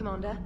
Commander.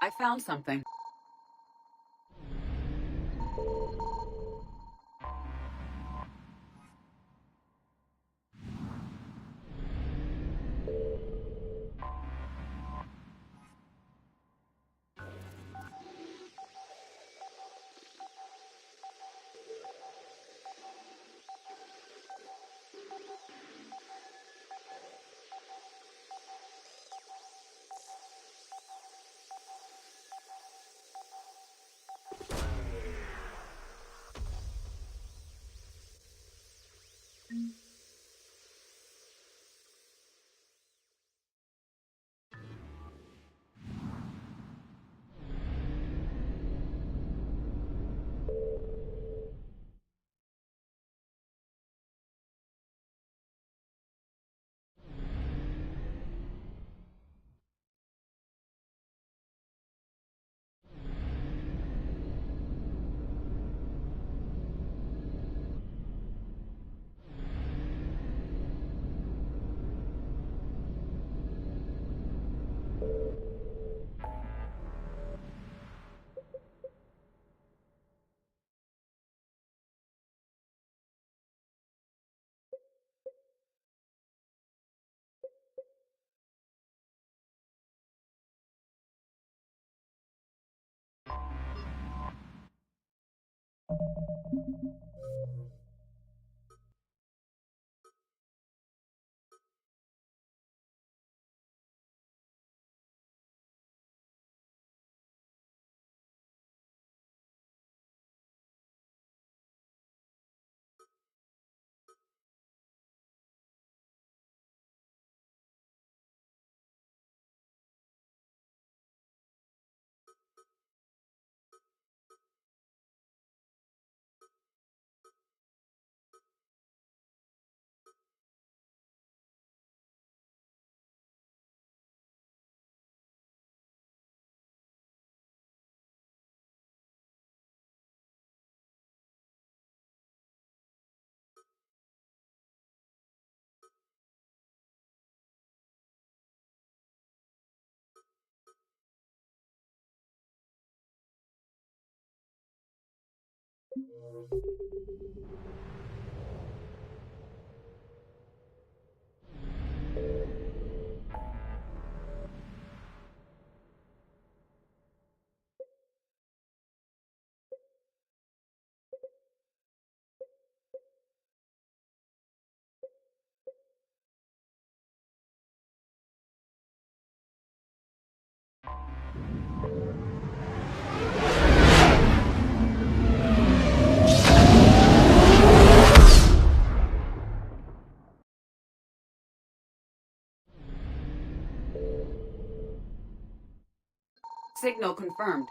I found something. Signal confirmed.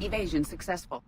Evasion successful.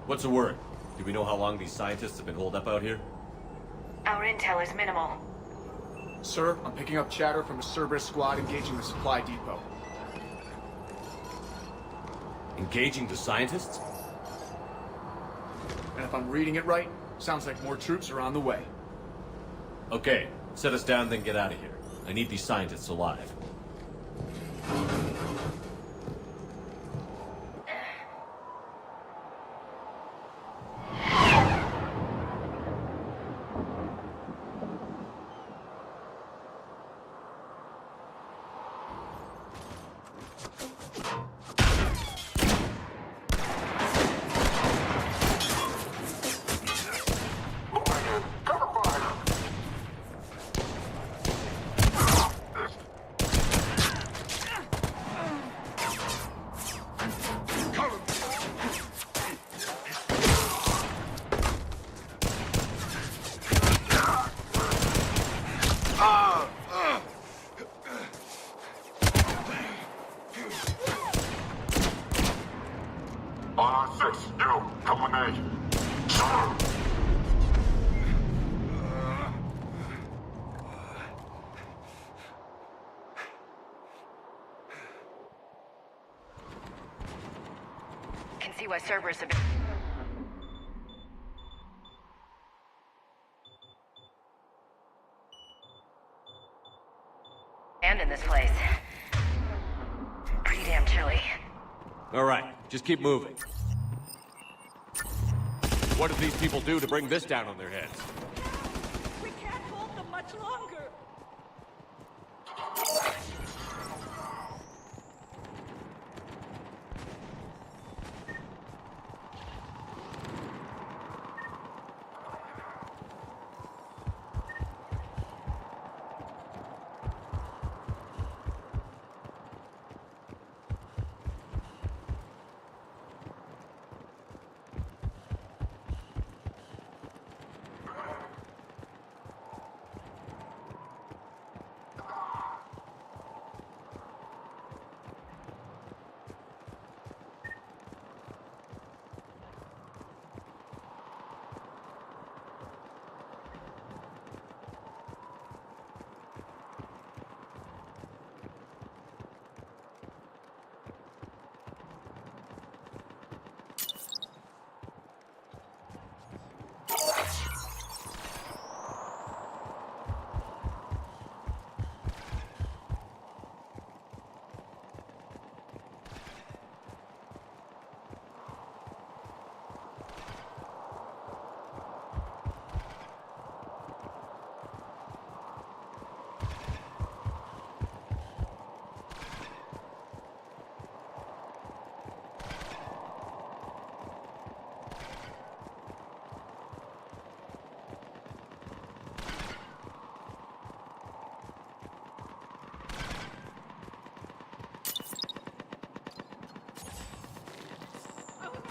What's the word? Do we know how long these scientists have been holed up out here? Our intel is minimal. Sir, I'm picking up chatter from a Cerberus squad engaging the supply depot. Engaging the scientists? And if I'm reading it right, sounds like more troops are on the way. Okay, set us down, then get out of here. I need these scientists alive. Can see why Cerberus have been... And in this place. Pretty damn chilly. All right, just keep moving. What did these people do to bring this down on their heads? We can't hold them much longer.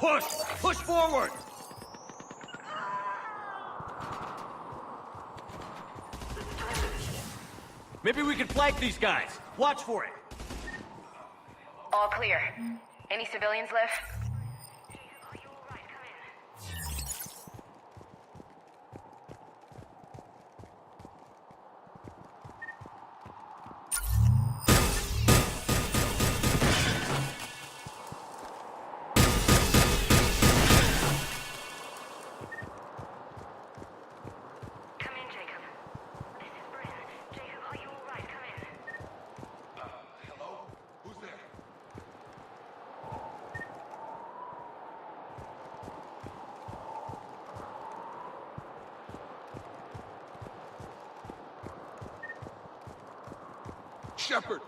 Push! Push forward! Maybe we can flank these guys. Watch for it. All clear. Any civilians left? Come in, Jacob. This is Bryn. Jacob, are you all right? Come in. Hello? Who's there? Shepard!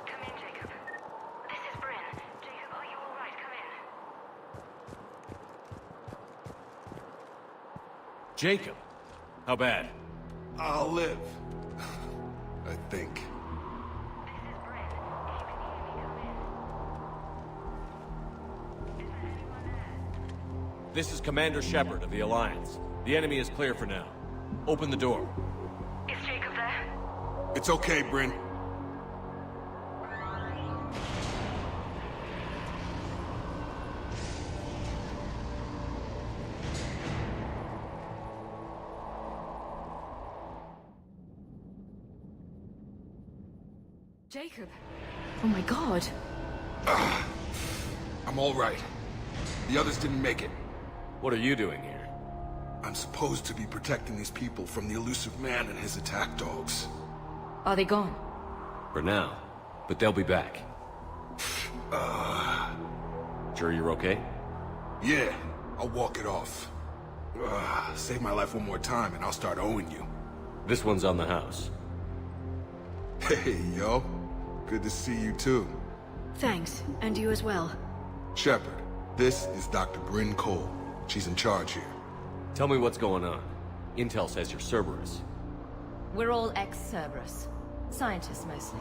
Come in, Jacob. This is Bryn. Jacob, are you all right? Come in. Jacob. How bad? I'll live. I think. This is Bryn. If you can hear me, come in. Is there anyone there? This is Commander Shepard of the Alliance. The enemy is clear for now. Open the door. Is Jacob there? It's okay, Bryn. Jacob. Oh my god. I'm all right. The others didn't make it. What are you doing here? I'm supposed to be protecting these people from the elusive man and his attack dogs. Are they gone? For now. But they'll be back. Sure you're okay? Yeah, I'll walk it off. Save my life one more time and I'll start owing you. This one's on the house. Hey, yo. Good to see you too. Thanks, and you as well. Shepard, this is Dr. Bryn Cole. She's in charge here. Tell me what's going on. Intel says you're Cerberus. We're all ex-Cerberus. Scientists, mostly.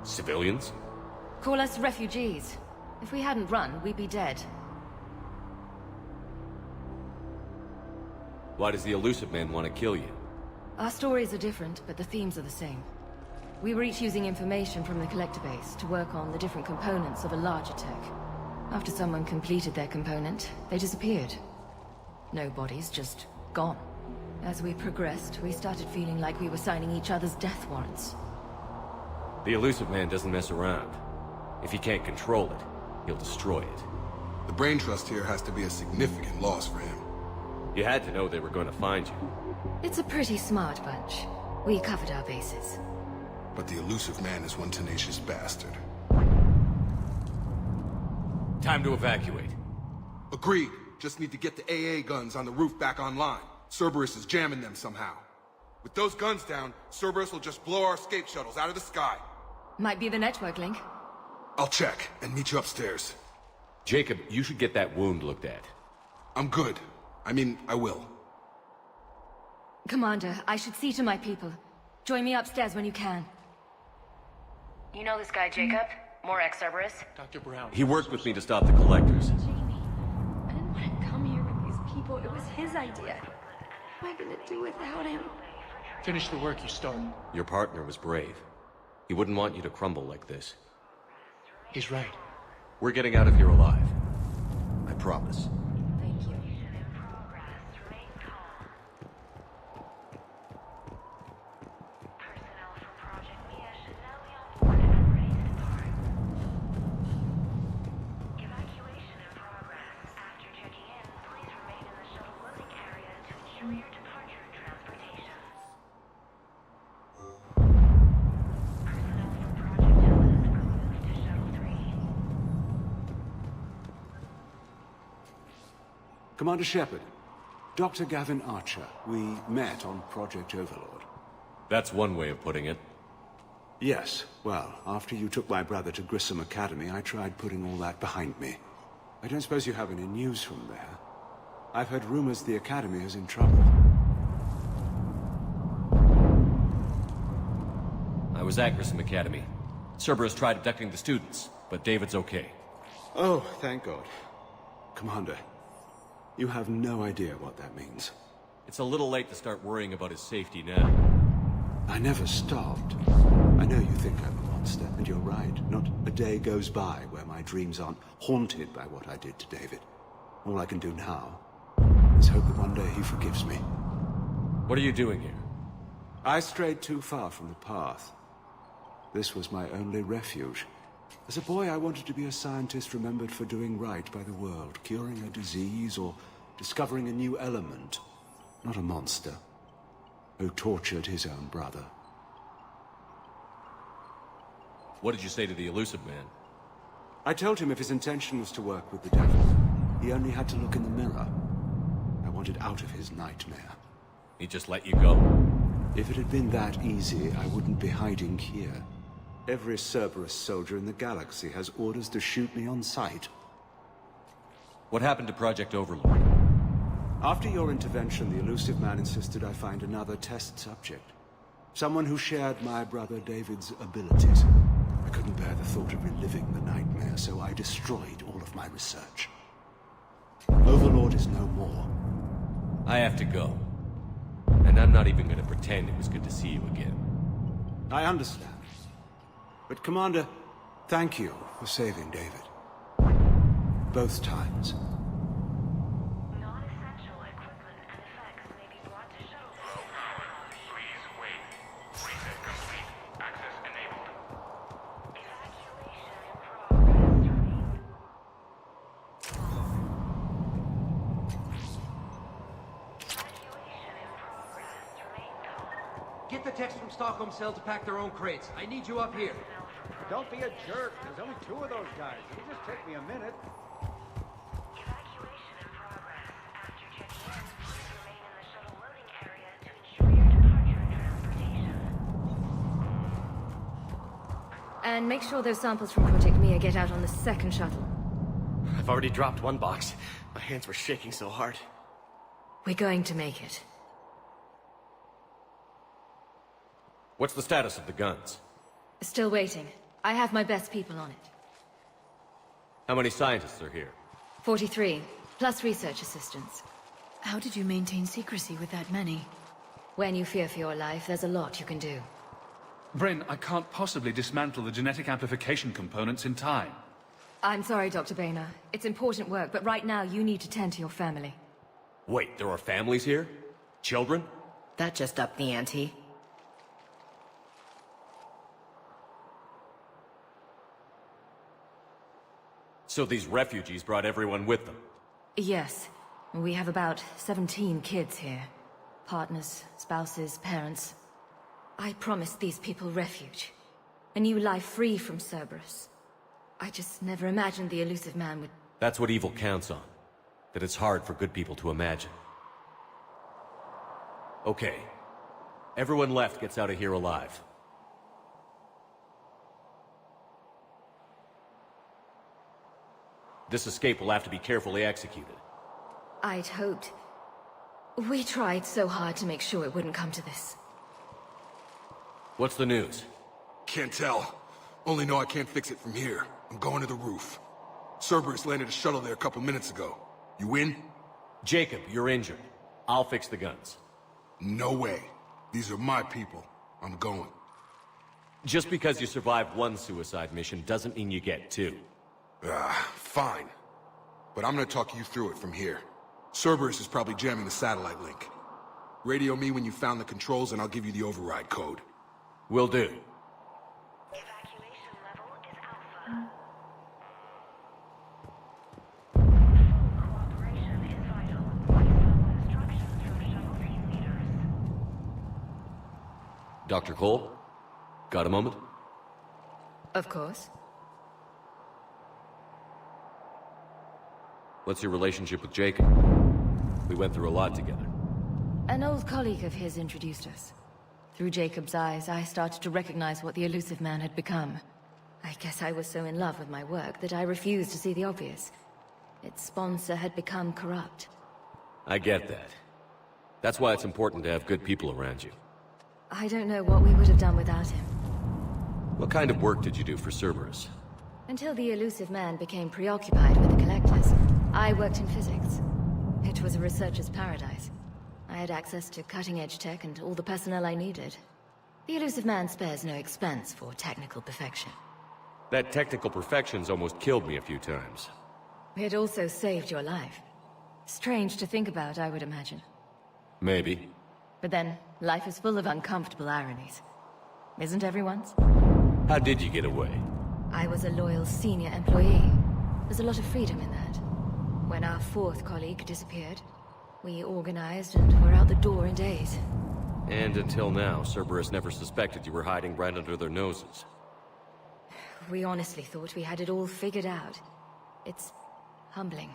Civilians? Call us refugees. If we hadn't run, we'd be dead. Why does the elusive man want to kill you? Our stories are different, but the themes are the same. We were each using information from the collector base to work on the different components of a larger tech. After someone completed their component, they disappeared. No bodies, just gone. As we progressed, we started feeling like we were signing each other's death warrants. The elusive man doesn't mess around. If he can't control it, he'll destroy it. The brain trust here has to be a significant loss for him. You had to know they were going to find you. It's a pretty smart bunch. We covered our bases. But the elusive man is one tenacious bastard. Time to evacuate. Agreed. Just need to get the AA guns on the roof back online. Cerberus is jamming them somehow. With those guns down, Cerberus will just blow our escape shuttles out of the sky. Might be the network link. I'll check and meet you upstairs. Jacob, you should get that wound looked at. I'm good. I mean, I will. Commander, I should see to my people. Join me upstairs when you can. You know this guy, Jacob? More ex-Cerberus? Dr. Brown. He worked with me to stop the collectors. Jamie, I didn't want to come here with these people. It was his idea. What am I gonna do without him? Finish the work you started. Your partner was brave. He wouldn't want you to crumble like this. He's right. We're getting out of here alive. I promise. Thank you. Evacuation in progress. After checking in, please remain in the shuttle loading area to ensure your departure and transportation. Personnel from Project Atlas are moved to Shuttle 3. Commander Shepard, Dr. Gavin Archer. We met on Project Overlord. That's one way of putting it. Yes, well, after you took my brother to Grissom Academy, I tried putting all that behind me. I don't suppose you have any news from there. I've heard rumors the Academy is in trouble. I was at Grissom Academy. Cerberus tried abducting the students, but David's okay. Oh, thank God. Commander, you have no idea what that means. It's a little late to start worrying about his safety now. I never stopped. I know you think I'm a monster, and you're right. Not a day goes by where my dreams aren't haunted by what I did to David. All I can do now is hope that one day he forgives me. What are you doing here? I strayed too far from the path. This was my only refuge. As a boy, I wanted to be a scientist remembered for doing right by the world, curing a disease or discovering a new element. Not a monster who tortured his own brother. What did you say to the elusive man? I told him if his intention was to work with the devil, he only had to look in the mirror. I wanted out of his nightmare. He just let you go? If it had been that easy, I wouldn't be hiding here. Every Cerberus soldier in the galaxy has orders to shoot me on sight. What happened to Project Overlord? After your intervention, the elusive man insisted I find another test subject. Someone who shared my brother David's abilities. I couldn't bear the thought of reliving the nightmare, so I destroyed all of my research. Overlord is no more. I have to go. And I'm not even gonna pretend it was good to see you again. I understand. But Commander, thank you for saving David. Both times. Non-essential equipment and effects may be brought to shuttle bay. Please wait. Reset complete. Access enabled. Evacuation in progress. Remain. Evacuation in progress. Remain calm. Get the techs from Stockholm Cell to pack their own crates. I need you up here. Don't be a jerk. There's only 2 of those guys. It'll just take me a minute. Evacuation in progress. After checking in, please remain in the shuttle loading area to ensure your departure and transportation. And make sure those samples from Project Mia get out on the second shuttle. I've already dropped one box. My hands were shaking so hard. We're going to make it. What's the status of the guns? Still waiting. I have my best people on it. How many scientists are here? 43, plus research assistants. How did you maintain secrecy with that many? When you fear for your life, there's a lot you can do. Bryn, I can't possibly dismantle the genetic amplification components in time. I'm sorry, Dr. Boehner. It's important work, but right now you need to tend to your family. Wait, there are families here? Children? That just upped the ante. So these refugees brought everyone with them? Yes. We have about 17 kids here. Partners, spouses, parents. I promised these people refuge. A new life free from Cerberus. I just never imagined the elusive man would... That's what evil counts on. That it's hard for good people to imagine. Okay. Everyone left gets out of here alive. This escape will have to be carefully executed. I'd hoped... We tried so hard to make sure it wouldn't come to this. What's the news? Can't tell. Only know I can't fix it from here. I'm going to the roof. Cerberus landed a shuttle there a couple minutes ago. You in? Jacob, you're injured. I'll fix the guns. No way. These are my people. I'm going. Just because you survived one suicide mission doesn't mean you get 2. Fine. But I'm gonna talk you through it from here. Cerberus is probably jamming the satellite link. Radio me when you found the controls and I'll give you the override code. Will do. Evacuation level is Alpha. Full cooperation is vital. Please follow instructions from shuttle team leaders. Dr. Cole? Got a moment? Of course. What's your relationship with Jacob? We went through a lot together. An old colleague of his introduced us. Through Jacob's eyes, I started to recognize what the elusive man had become. I guess I was so in love with my work that I refused to see the obvious. Its sponsor had become corrupt. I get that. That's why it's important to have good people around you. I don't know what we would have done without him. What kind of work did you do for Cerberus? A Until the elusive man became preoccupied with the collectors, I worked in physics. It was a researcher's paradise. I had access to cutting-edge tech and all the personnel I needed. The elusive man spares no expense for technical perfection. That technical perfection's almost killed me a few times. It also saved your life. Strange to think about, I would imagine. Maybe. But then, life is full of uncomfortable ironies. Isn't everyone's? How did you get away? I was a loyal senior employee. There's a lot of freedom in that. When our fourth colleague disappeared, we organized and were out the door in days. And until now, Cerberus never suspected you were hiding right under their noses. We honestly thought we had it all figured out. It's humbling.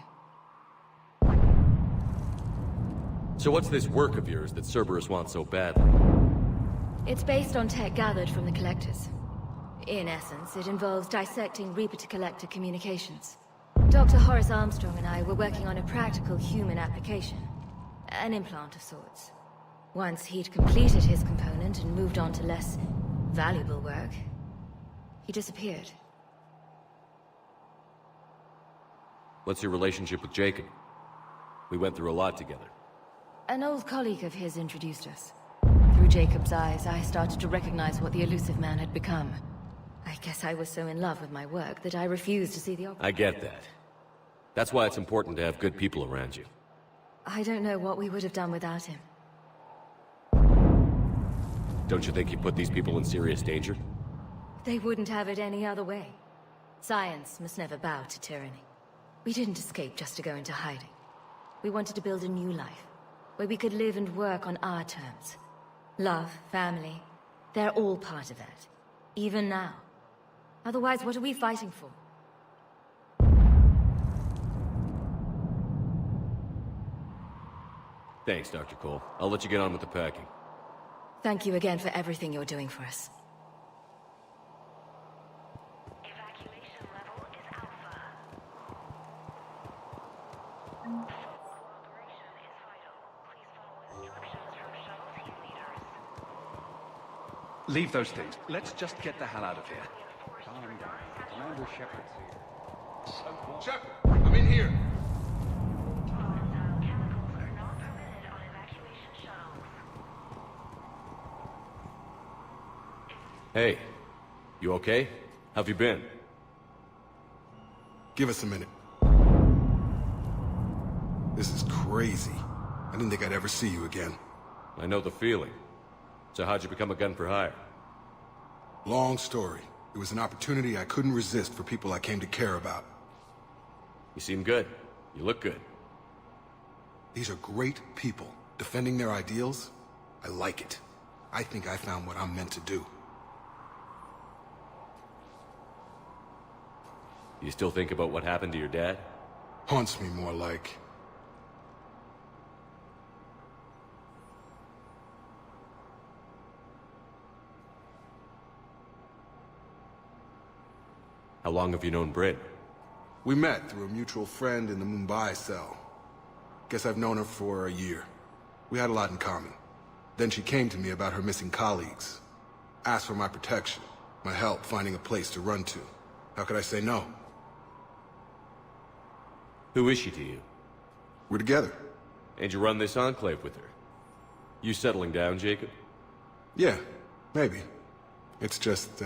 So what's this work of yours that Cerberus wants so badly? It's based on tech gathered from the collectors. In essence, it involves dissecting Reaper-to-Collector communications. Dr. Horace Armstrong and I were working on a practical human application. An implant of sorts. Once he'd completed his component and moved on to less valuable work, he disappeared. What's your relationship with Jacob? We went through a lot together. An old colleague of his introduced us. Through Jacob's eyes, I started to recognize what the elusive man had become. I guess I was so in love with my work that I refused to see the opposite. I get that. That's why it's important to have good people around you. I don't know what we would have done without him. Don't you think you put these people in serious danger? They wouldn't have it any other way. Science must never bow to tyranny. We didn't escape just to go into hiding. We wanted to build a new life, where we could live and work on our terms. Love, family, they're all part of that. Even now. Otherwise, what are we fighting for? Thanks, Dr. Cole. I'll let you get on with the packing. Thank you again for everything you're doing for us. Evacuation level is Alpha. Full cooperation is vital. Please follow instructions from shuttle team leaders. Leave those things. Let's just get the hell out of here. Calm down. Commander Shepard's here. Shepard, I'm in here. Volatile chemicals are not permitted on evacuation shuttles. Hey, you okay? How've you been? Give us a minute. This is crazy. I didn't think I'd ever see you again. I know the feeling. So how'd you become a gun for hire? Long story. It was an opportunity I couldn't resist for people I came to care about. You seem good. You look good. These are great people. Defending their ideals, I like it. I think I found what I'm meant to do. You still think about what happened to your dad? Haunts me more like... How long have you known Britt? We met through a mutual friend in the Mumbai cell. Guess I've known her for a year. We had a lot in common. Then she came to me about her missing colleagues. Asked for my protection, my help finding a place to run to. How could I say no? Who is she to you? We're together. And you run this enclave with her? You settling down, Jacob? Yeah, maybe. It's just,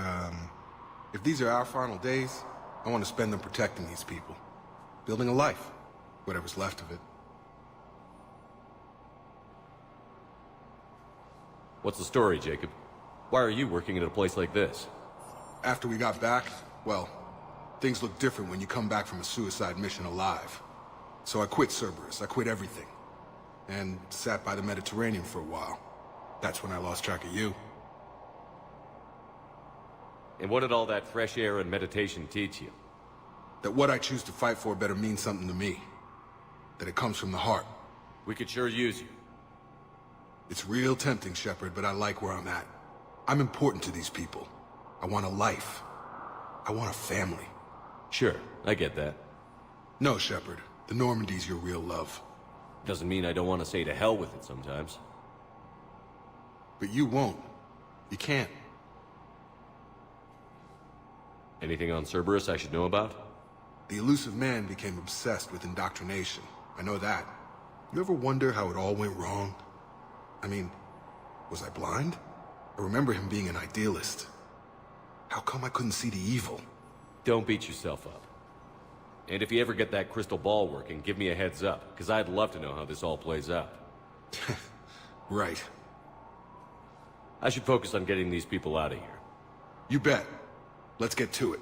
if these are our final days, I want to spend them protecting these people. Building a life. Whatever's left of it. What's the story, Jacob? Why are you working at a place like this? After we got back, well, things look different when you come back from a suicide mission alive. So I quit Cerberus, I quit everything. And sat by the Mediterranean for a while. That's when I lost track of you. And what did all that fresh air and meditation teach you? That what I choose to fight for better mean something to me. That it comes from the heart. We could sure use you. It's real tempting, Shepard, but I like where I'm at. I'm important to these people. I want a life. I want a family. Sure, I get that. No, Shepard. The Normandy's your real love. Doesn't mean I don't want to say to hell with it sometimes. But you won't. You can't. Anything on Cerberus I should know about? The elusive man became obsessed with indoctrination. I know that. You ever wonder how it all went wrong? I mean, was I blind? I remember him being an idealist. How come I couldn't see the evil? Don't beat yourself up. And if you ever get that crystal ball working, give me a heads up, because I'd love to know how this all plays out. Right. I should focus on getting these people out of here. You bet. Let's get to it.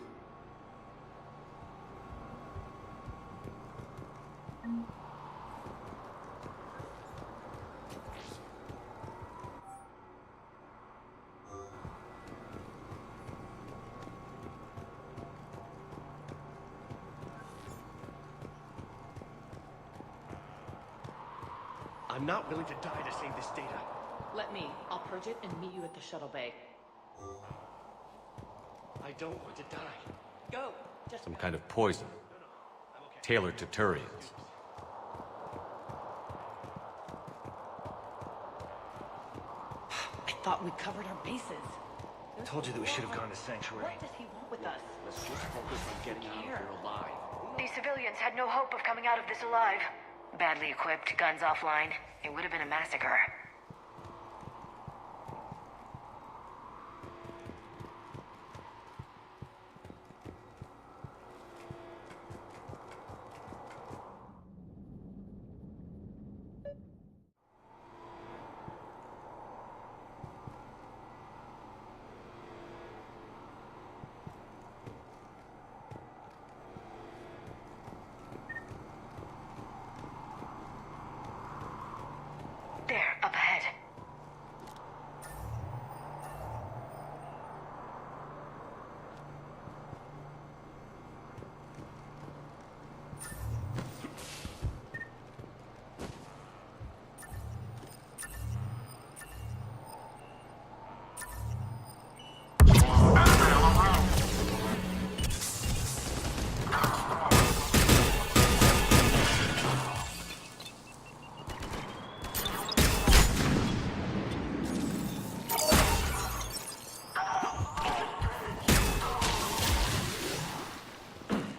I'm not willing to die to save this data. Let me. I'll purge it and meet you at the shuttle bay. I don't want to die. Go. Just Some kind of poison. Tailored to Turians. I thought we covered our bases. I told you that we should have gone to Sanctuary. What does he want with us? Let's just focus on getting out of here alive. These civilians had no hope of coming out of this alive. Badly equipped, guns offline. It would have been a massacre. There, up ahead.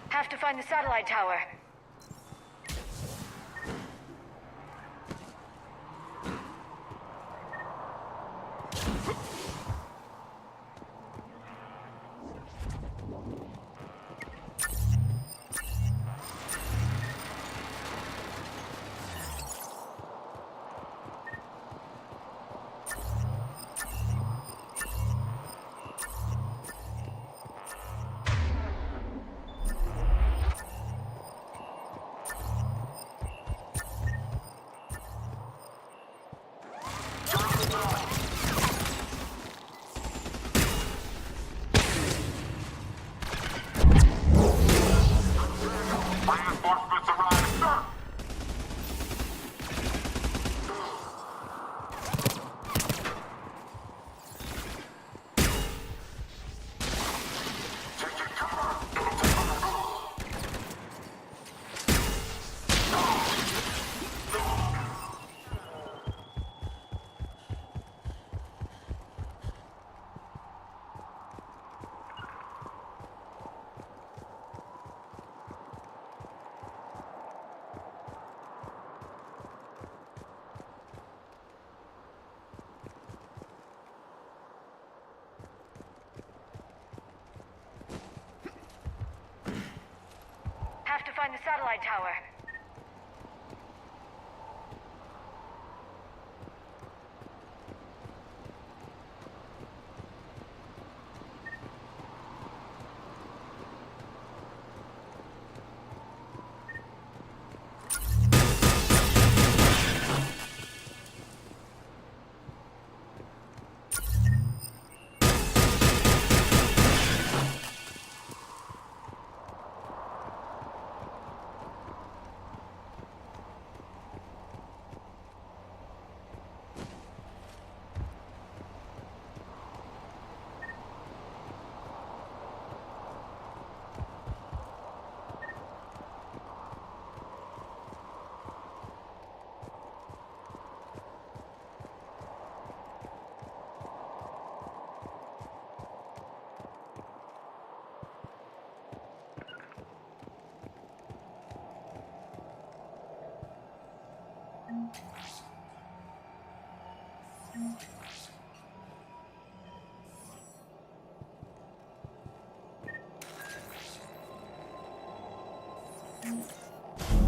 Have to find the satellite tower. Have to find the satellite tower.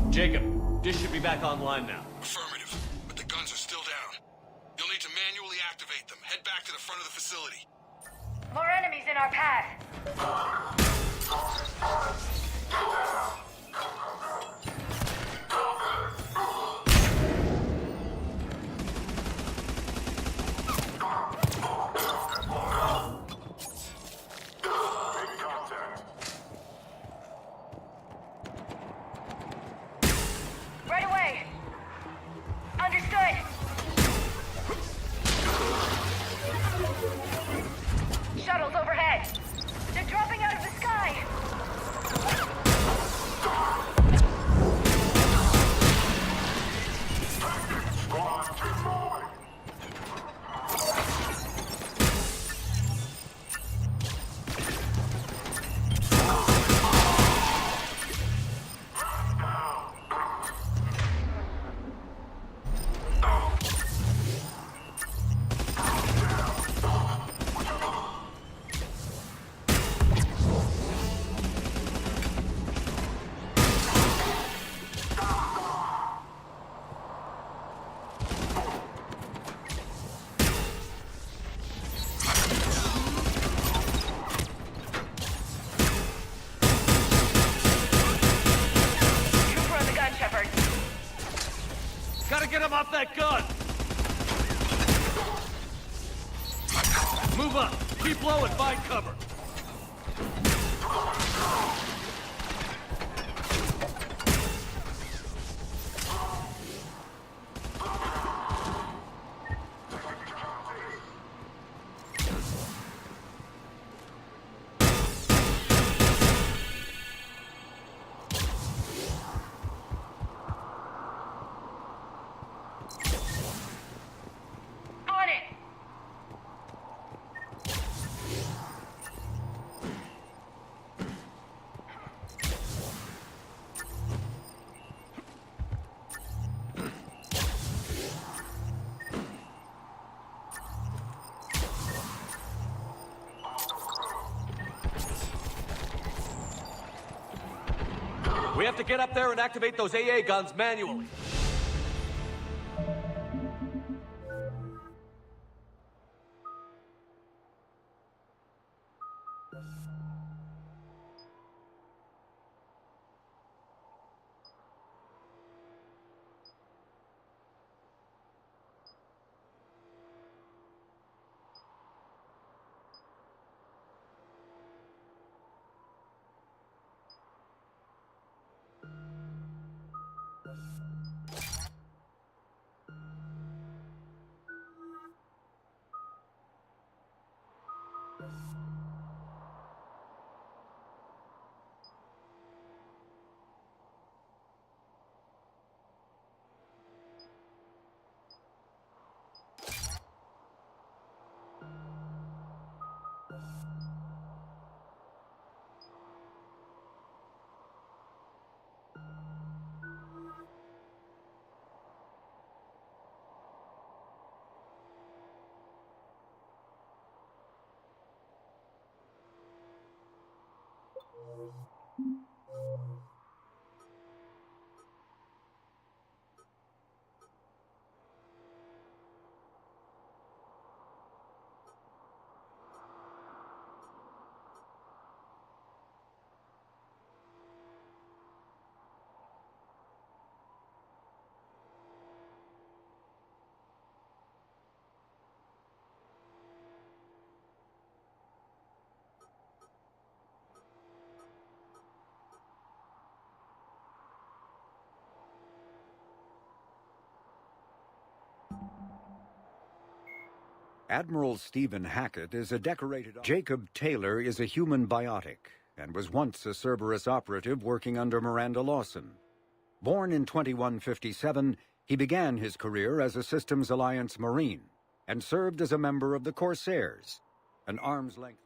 Jacob, dish should be back online now. Affirmative, but the guns are still down. You'll need to manually activate them. Head back to the front of the facility. More enemies in our path. Right away. Understood. Shuttles overhead. They're dropping out of the sky. Trooper on the gun, Shepard. Gotta get him off that gun! Move up! Keep low and find cover! On it! We have to get up there and activate those AA guns manually. Admiral Stephen Hackett is a decorated... Jacob Taylor is a human biotic and was once a Cerberus operative working under Miranda Lawson. Born in 2157, he began his career as a Systems Alliance Marine and served as a member of the Corsairs, an arm's-length...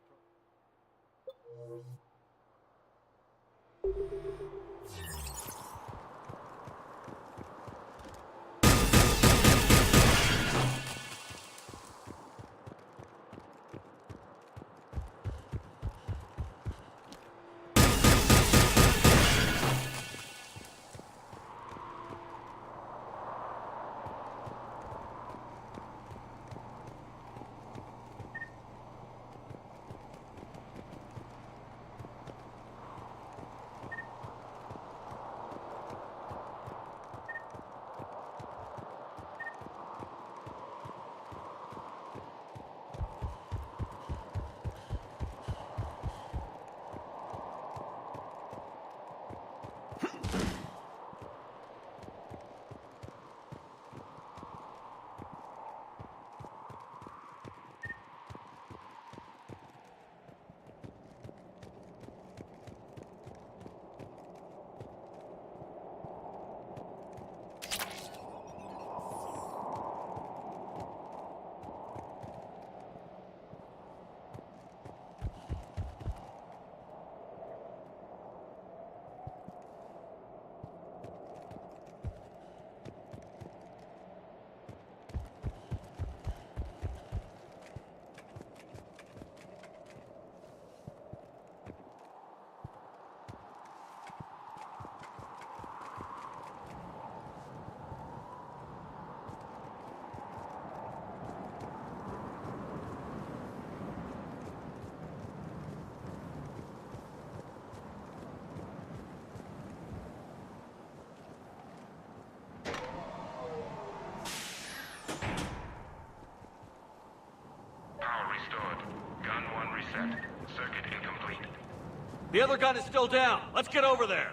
The other gun is still down. Let's get over there.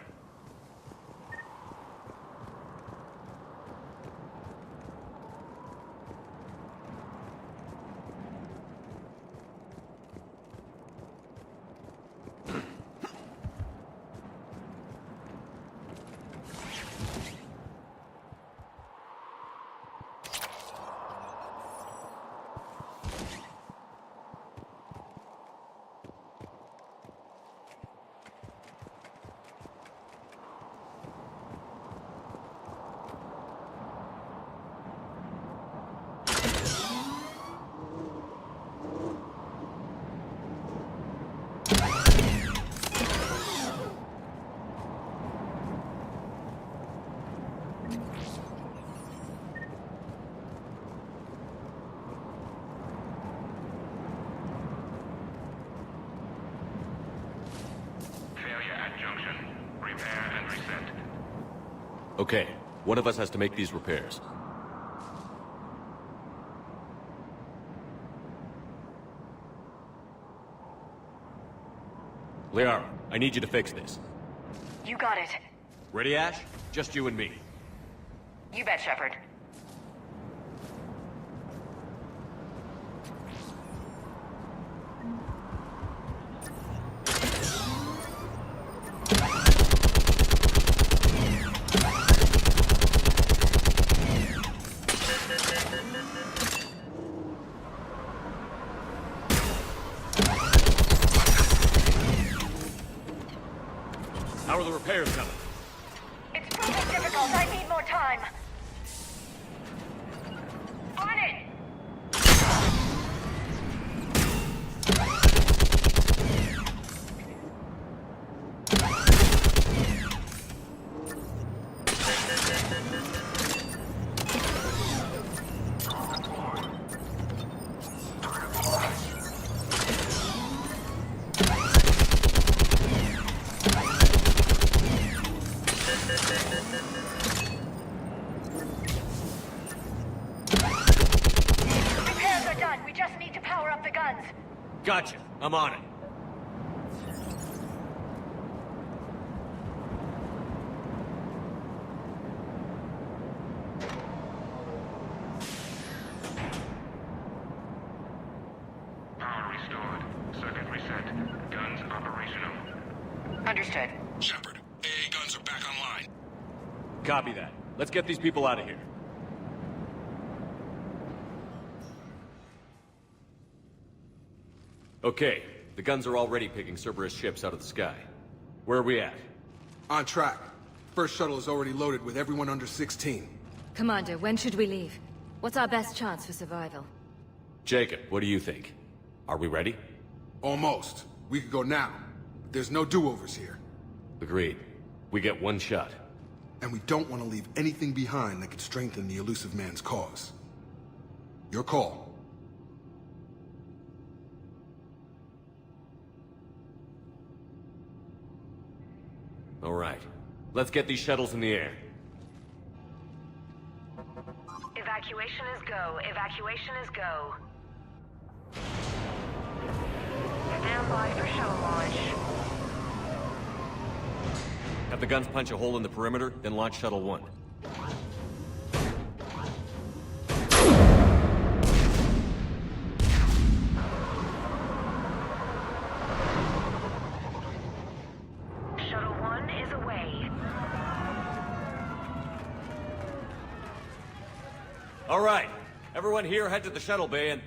Okay, one of us has to make these repairs. Liara, I need you to fix this. You got it. Ready, Ash? Just you and me. You bet, Shepard. How are the repairs coming? It's proving difficult. I need more time. On it! Repairs are done. We just need to power up the guns. Gotcha. I'm on it. Power restored. Circuit reset. Guns operational. Understood. Shepard, AA guns are back online. Copy that. Let's get these people out of here. Okay, the guns are already picking Cerberus ships out of the sky. Where are we at? On track. First shuttle is already loaded with everyone under 16. Commander, when should we leave? What's our best chance for survival? Jacob, what do you think? Are we ready? Almost. We could go now. There's no do-overs here. Agreed. We get one shot. And we don't want to leave anything behind that could strengthen the elusive man's cause. Your call. All right. Let's get these shuttles in the air. Evacuation is go. Evacuation is go. Stand by for shuttle launch. Have the guns punch a hole in the perimeter, then launch Shuttle 1. Shuttle 1 is away. All right. Everyone here head to the shuttle bay and...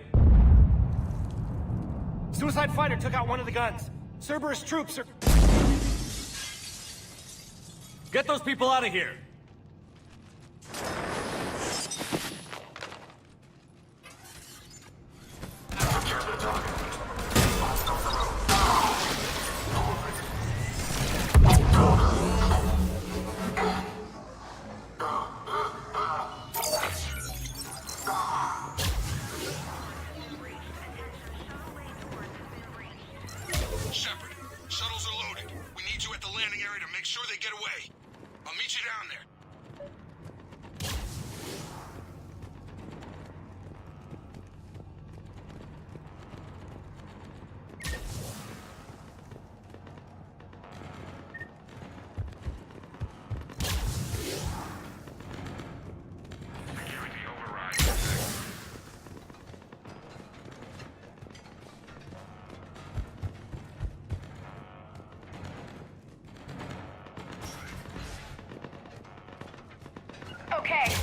Suicide fighter took out one of the guns. Cerberus troops are... Get those people out of here! Shepard, shuttles are loaded. We need you at the landing area to make sure they get away. I'll meet you down there. okay.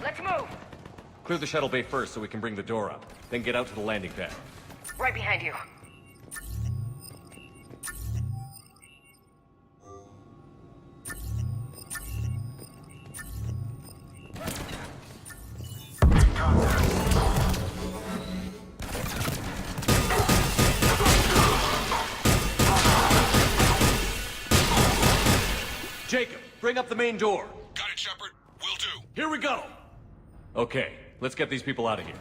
Let's move. Clear the shuttle bay first so we can bring the door up. Then get out to the landing pad. Right behind you. Jacob, bring up the main door. Got it, Shepard. Will do. Here we go. Okay, let's get these people out of here.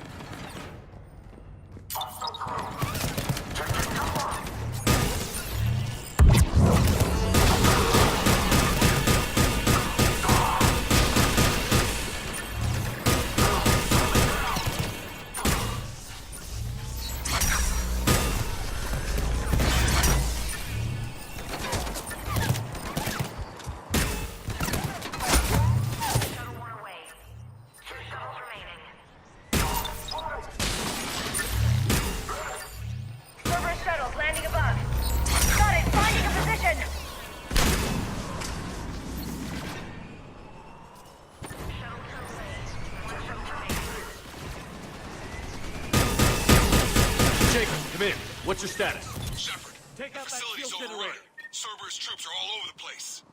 Come in. What's your status? Shepard, Take out that facility's shield overrun. generator. Cerberus troops are all over the place.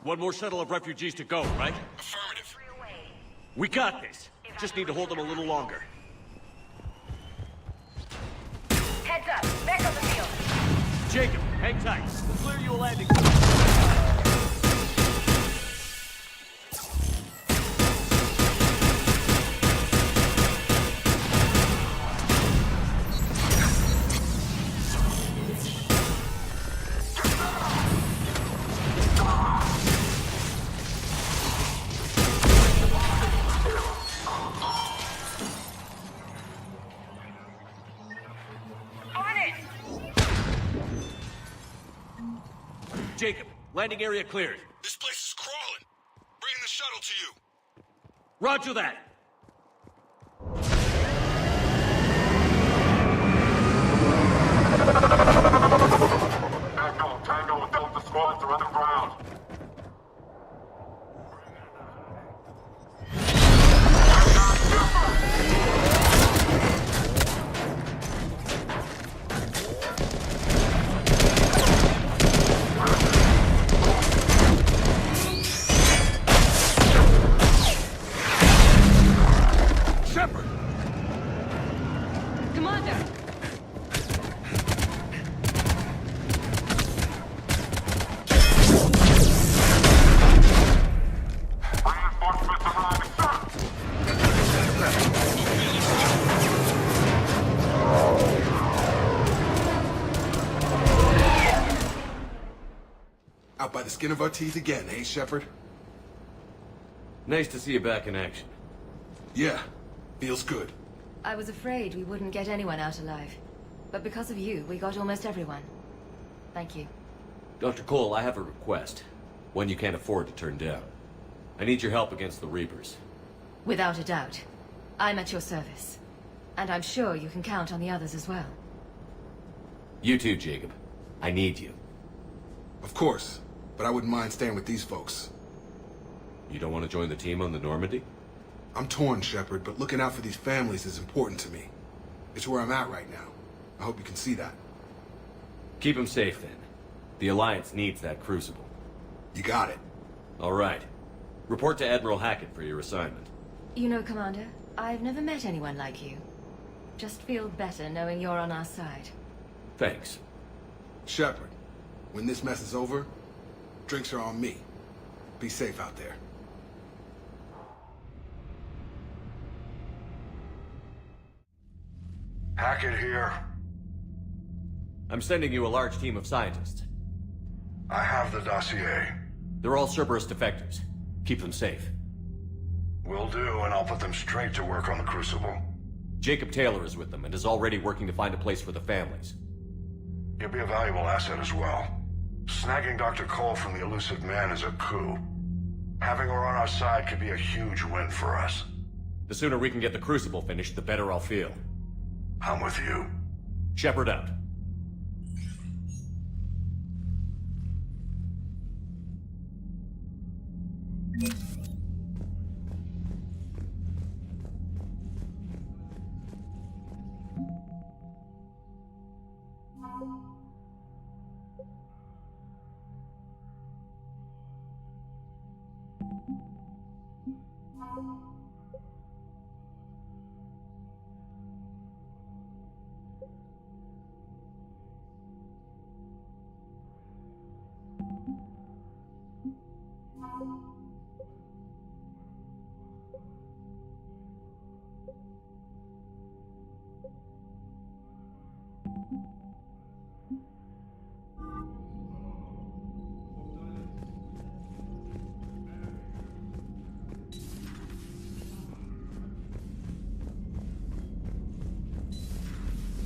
One more shuttle of refugees to go, right? Affirmative. We got this. Just need to hold them a little longer. Heads up. Back on the field. Jacob, hang tight. We'll clear you a landing. Jacob, landing area cleared. This place is crawling. Bringing the shuttle to you. Roger that. Tango and Delta squads are underground. Shepard! Commander! Reinforcements arriving, sir. Out by the skin of our teeth again, eh, Shepard? Nice to see you back in action. Yeah, feels good. I was afraid we wouldn't get anyone out alive. But because of you, we got almost everyone. Thank you. Dr. Cole, I have a request. One you can't afford to turn down. I need your help against the Reapers. Without a doubt. I'm at your service. And I'm sure you can count on the others as well. You too, Jacob. I need you. Of course, but I wouldn't mind staying with these folks. You don't want to join the team on the Normandy? I'm torn, Shepard, but looking out for these families is important to me. It's where I'm at right now. I hope you can see that. Keep them safe, then. The Alliance needs that crucible. You got it. All right. Report to Admiral Hackett for your assignment. You know, Commander, I've never met anyone like you. Just feel better knowing you're on our side. Thanks. Shepard, when this mess is over, drinks are on me. Be safe out there. Hackett here. I'm sending you a large team of scientists. I have the dossier. They're all Cerberus defectors. Keep them safe. Will do, and I'll put them straight to work on the Crucible. Jacob Taylor is with them and is already working to find a place for the families. He'll be a valuable asset as well. Snagging Dr. Cole from the elusive man is a coup. Having her on our side could be a huge win for us. The sooner we can get the Crucible finished, the better I'll feel. I'm with you. Shepard out.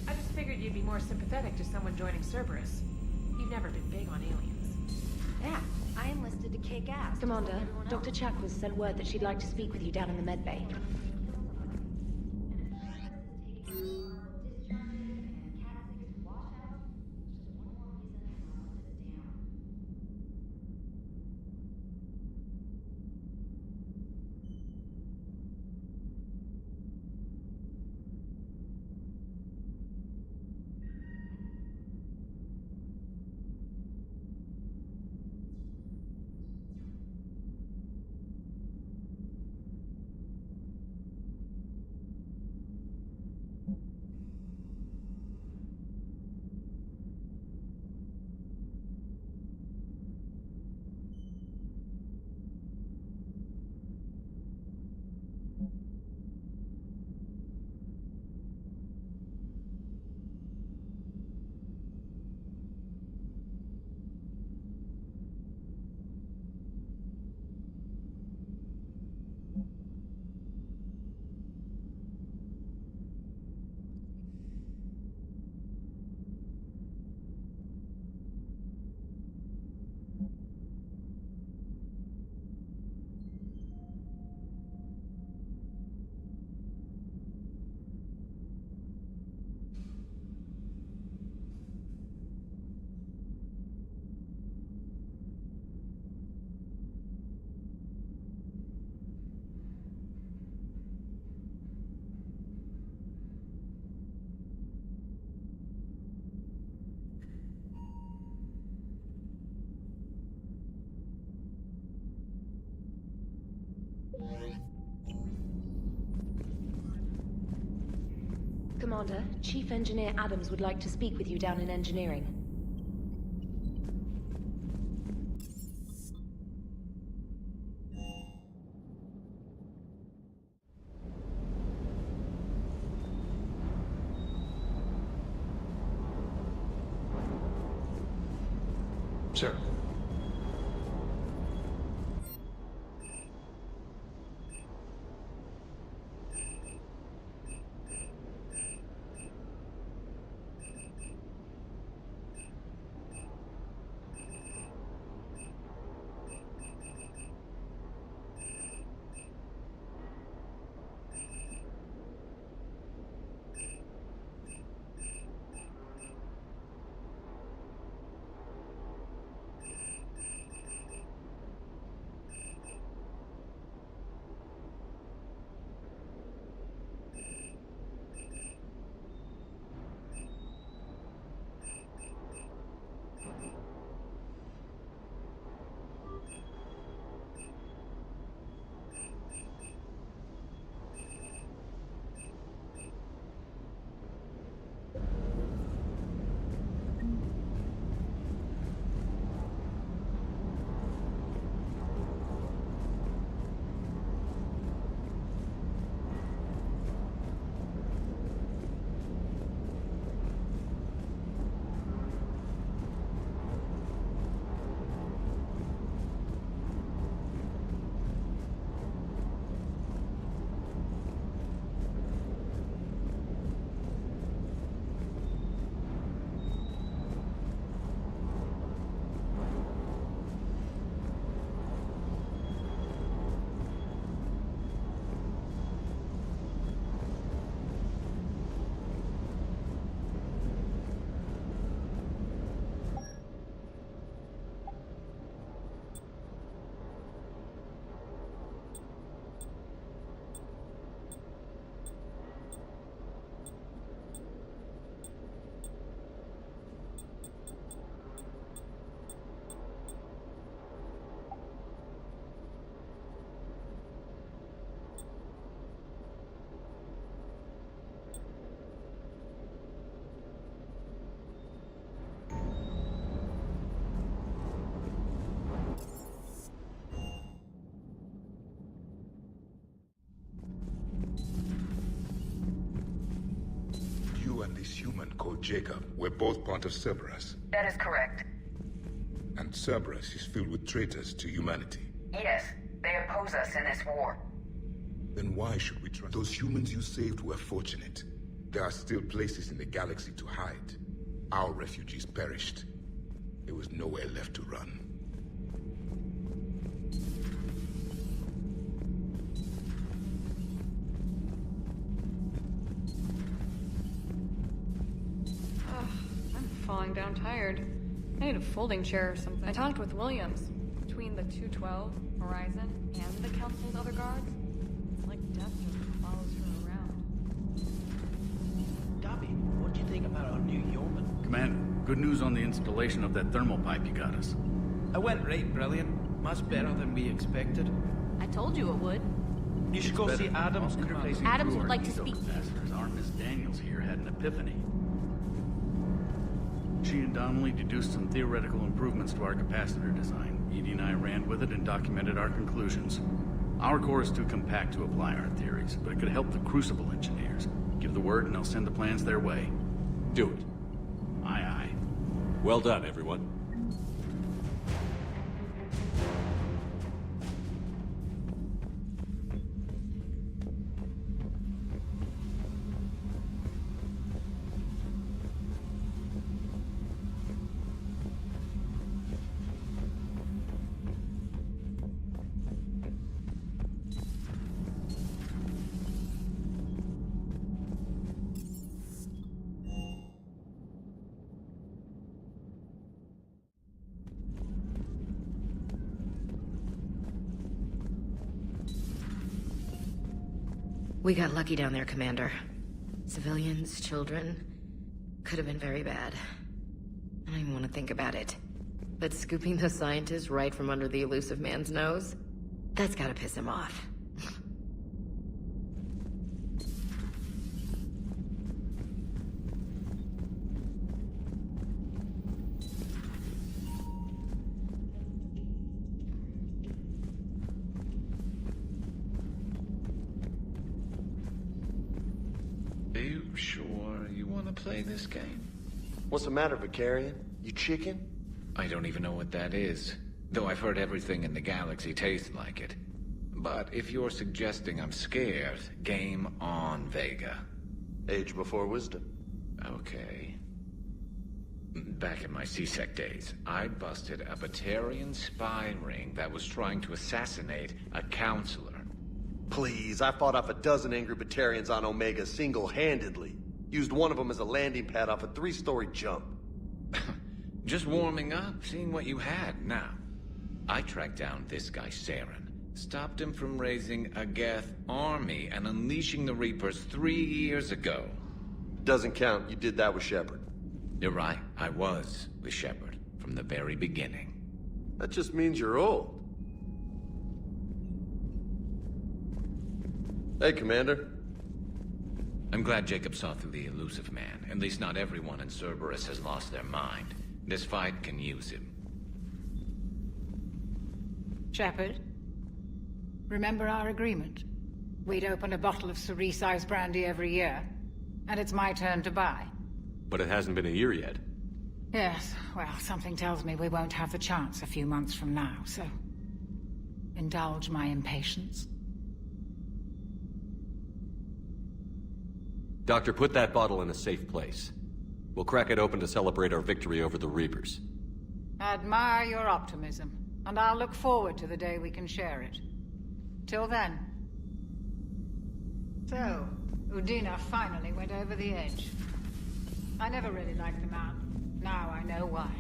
I just figured you'd be more sympathetic to someone joining Cerberus. You've never been big on aliens. Yeah, I enlisted to kick ass. Commander, Dr. Chakwas sent word that she'd like to speak with you down in the med bay. Commander, Chief Engineer Adams would like to speak with you down in engineering. Sir. this human called Jacob were both part of Cerberus. That is correct. And Cerberus is filled with traitors to humanity. Yes, they oppose us in this war. Then why should we trust? Those humans you saved were fortunate. There are still places in the galaxy to hide. Our refugees perished. There was nowhere left to run. I'm falling down tired. I need a folding chair or something. I talked with Williams. Between the 212, Horizon, and the Council's other guards, it's like death just follows her around. Dobby, what do you think about our new yeoman? Commander, good news on the installation of that thermal pipe you got us. It went right brilliant. Much better than we expected. I told you it would. You should go see Adams and replace him. Adams would like to speak to you. Our Miss Daniels here had an epiphany. She and Donnelly deduced some theoretical improvements to our capacitor design. Edie and I ran with it and documented our conclusions. Our core is too compact to apply our theories, but it could help the Crucible engineers. Give the word and I'll send the plans their way. Do it. Aye, aye. Well done, everyone. We got lucky down there, Commander. Civilians, children. Could have been very bad. I don't even want to think about it. But scooping those scientists right from under the elusive man's nose? That's gotta piss him off. Are you sure you want to play this game? What's the matter, Vicarian? You chicken? I don't even know what that is. Though I've heard everything in the galaxy tastes like it. But if you're suggesting I'm scared, game on, Vega. Age before wisdom. Okay. Back in my CSEC days, I busted a Batarian spy ring that was trying to assassinate a counselor. Please, I fought off a dozen angry Batarians on Omega single-handedly. Used one of them as a landing pad off a 3-story jump. Just warming up, seeing what you had. Now, I tracked down this guy, Saren. Stopped him from raising a Geth army and unleashing the Reapers 3 years ago. Doesn't count. You did that with Shepard. You're right. I was with Shepard from the very beginning. That just means you're old. Hey, Commander. I'm glad Jacob saw through the elusive man. At least not everyone in Cerberus has lost their mind. This fight can use him. Shepard, remember our agreement? We'd open a bottle of cerise-sized brandy every year, and it's my turn to buy. But it hasn't been a year yet. Yes, well, something tells me we won't have the chance a few months from now, so... indulge my impatience. Doctor, put that bottle in a safe place. We'll crack it open to celebrate our victory over the Reapers. Admire your optimism, and I'll look forward to the day we can share it. Till then. So, Udina finally went over the edge. I never really liked the man. Now I know why.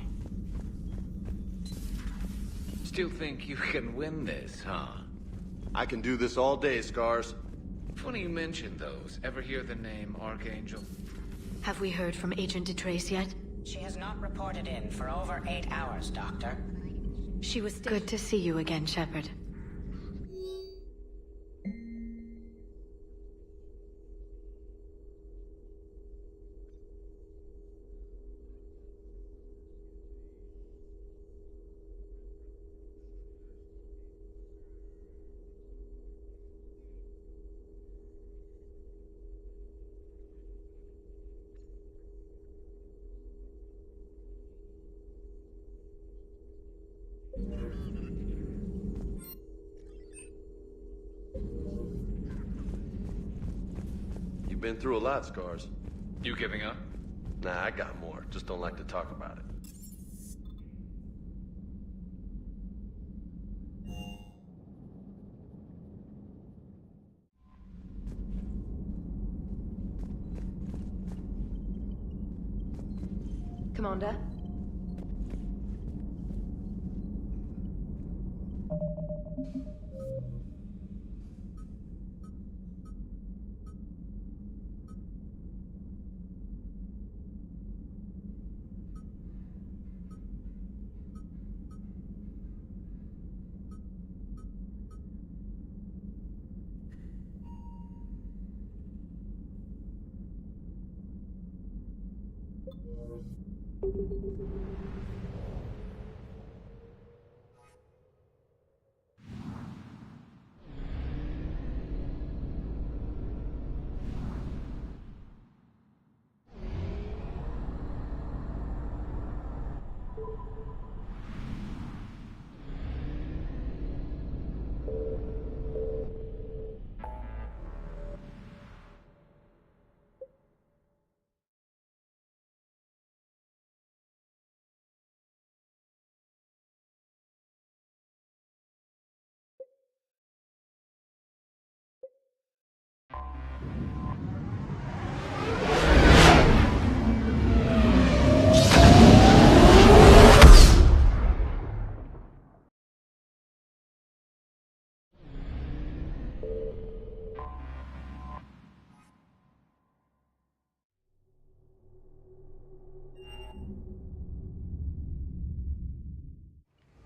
Still think you can win this, huh? I can do this all day, Scars. Funny you mentioned those. Ever hear the name Archangel? Have we heard from Agent DeTrace yet? She has not reported in for over 8 hours, Doctor. She was good to see you again, Shepard. Been through a lot, Scars. You giving up? Nah, I got more. Just don't like to talk about it. Commander?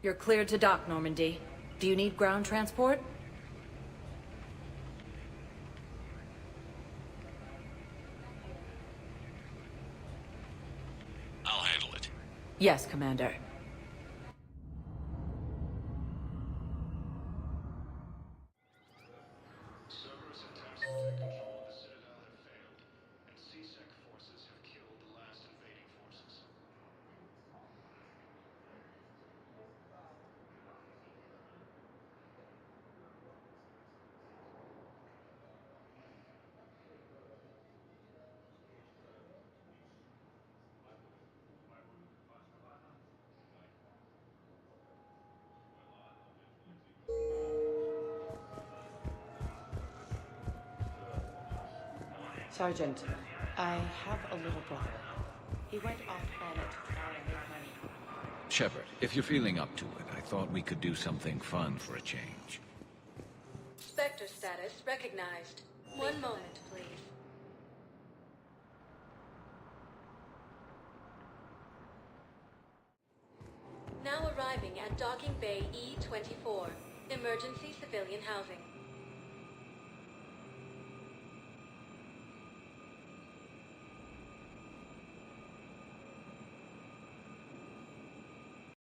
You're cleared to dock, Normandy. Do you need ground transport? I'll handle it. Yes, Commander. Sergeant, I have a little brother. He went off-planet to try and make money. Shepard, if you're feeling up to it, I thought we could do something fun for a change. Spectre status recognized. One moment, please. Now arriving at Docking Bay E-24, emergency civilian housing.